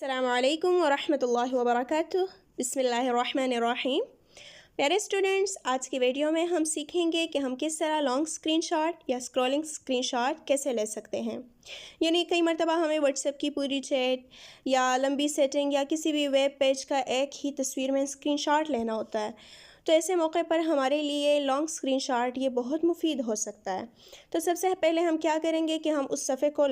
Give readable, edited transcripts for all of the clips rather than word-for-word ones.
अस्सलामुअलैकुम वरहमतुल्लाहि वबरकातुह। बिस्मिल्लाहिर्रहमानिर्रहीम। प्यारे स्टूडेंट्स, आज की वीडियो में हम सीखेंगे कि हम किस तरह लॉन्ग स्क्रीनशॉट या स्क्रॉलिंग स्क्रीनशॉट कैसे ले सकते हैं। यानी कई मरतबा हमें व्हाट्सएप की पूरी चैट या लंबी सेटिंग या किसी भी वेब पेज का एक ही तस्वीर में स्क्रीनशॉट लेना होता है, तो ऐसे मौके पर हमारे लिए लॉन्ग स्क्रीनशॉट ये बहुत मुफीद हो सकता है। तो सबसे पहले हम क्या करेंगे कि हम उस सफ़े को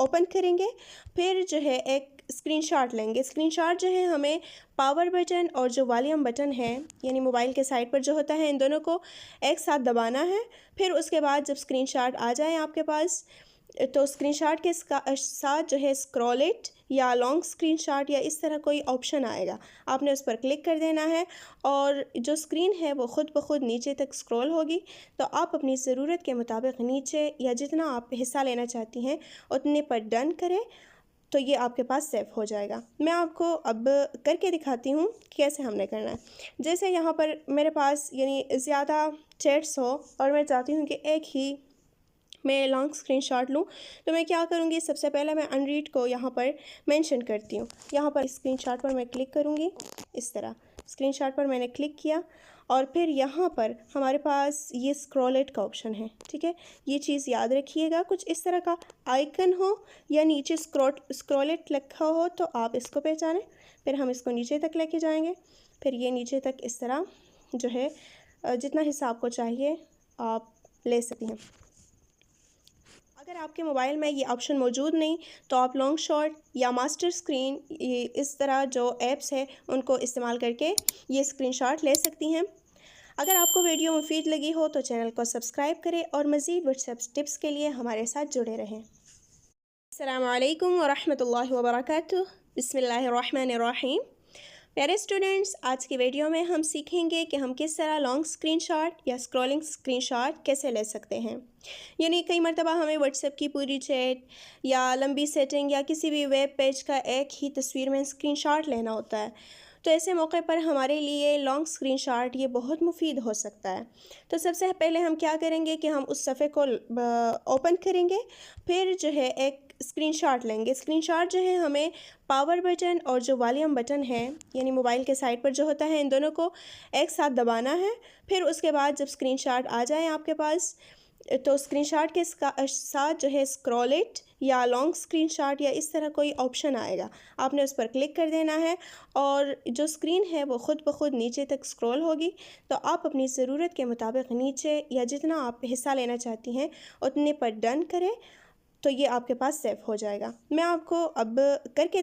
ओपन करेंगे, फिर जो है एक स्क्रीनशॉट लेंगे। स्क्रीनशॉट जो है हमें पावर बटन और जो वॉल्यूम बटन है यानी मोबाइल के साइड पर जो होता है, इन दोनों को एक साथ दबाना है। फिर उसके बाद जब स्क्रीनशॉट आ जाए आपके पास, तो स्क्रीनशॉट के साथ जो है स्क्रॉल इट या लॉन्ग स्क्रीनशॉट या इस तरह कोई ऑप्शन आएगा, आपने उस पर क्लिक कर देना है और जो स्क्रीन है वो ख़ुद ब खुद नीचे तक स्क्रॉल होगी। तो आप अपनी ज़रूरत के मुताबिक नीचे या जितना आप हिस्सा लेना चाहती हैं उतने पर डन करें, तो ये आपके पास सेव हो जाएगा। मैं आपको अब करके दिखाती हूँ कैसे हमने करना है। जैसे यहाँ पर मेरे पास यानी ज़्यादा चैट्स हो और मैं चाहती हूँ कि एक ही मैं लॉन्ग स्क्रीनशॉट लूँ, तो मैं क्या करूँगी, सबसे पहले मैं अनरीड को यहाँ पर मेंशन करती हूँ। यहाँ पर स्क्रीनशॉट पर मैं क्लिक करूँगी। इस तरह स्क्रीनशॉट पर मैंने क्लिक किया और फिर यहाँ पर हमारे पास ये स्क्रॉलेट का ऑप्शन है। ठीक है, ये चीज़ याद रखिएगा, कुछ इस तरह का आइकन हो या नीचे स्क्रॉलेट लिखा हो तो आप इसको पहचानें। फिर हम इसको नीचे तक लेके जाएंगे, फिर ये नीचे तक इस तरह जो है जितना हिस्सा आपको चाहिए आप ले सकती हैं। अगर आपके मोबाइल में ये ऑप्शन मौजूद नहीं तो आप लॉन्ग शॉट या मास्टर स्क्रीन इस तरह जो ऐप्स है उनको इस्तेमाल करके ये स्क्रीनशॉट ले सकती हैं। अगर आपको वीडियो मुफीद लगी हो तो चैनल को सब्सक्राइब करें और मज़ीद व्हाट्सएप टिप्स के लिए हमारे साथ जुड़े रहें। अस्सलामु अलैकुम वरहमतुल्लाहि वबरकातुह। बिस्मिल्लाहिर्रहमानिर्रहीम। प्यारे स्टूडेंट्स, आज की वीडियो में हम सीखेंगे कि हम किस तरह लॉन्ग स्क्रीनशॉट या स्क्रॉलिंग स्क्रीनशॉट कैसे ले सकते हैं। यानी कई मरतबा हमें व्हाट्सएप की पूरी चैट या लंबी सेटिंग या किसी भी वेब पेज का एक ही तस्वीर में स्क्रीनशॉट लेना होता है, तो ऐसे मौके पर हमारे लिए लॉन्ग स्क्रीनशॉट ये बहुत मुफीद हो सकता है। तो सबसे पहले हम क्या करेंगे कि हम उस सफ़े को ओपन करेंगे, फिर जो है एक स्क्रीनशॉट लेंगे। स्क्रीनशॉट जो है हमें पावर बटन और जो वॉल्यूम बटन है यानी मोबाइल के साइड पर जो होता है, इन दोनों को एक साथ दबाना है। फिर उसके बाद जब स्क्रीनशॉट आ जाए आपके पास, तो स्क्रीनशॉट के साथ जो है स्क्रॉल इट या लॉन्ग स्क्रीनशॉट या इस तरह कोई ऑप्शन आएगा, आपने उस पर क्लिक कर देना है और जो स्क्रीन है वो ख़ुद ब खुद नीचे तक स्क्रॉल होगी। तो आप अपनी ज़रूरत के मुताबिक नीचे या जितना आप हिस्सा लेना चाहती हैं उतने पर डन करें, तो ये आपके पास सेव हो जाएगा। मैं आपको अब करके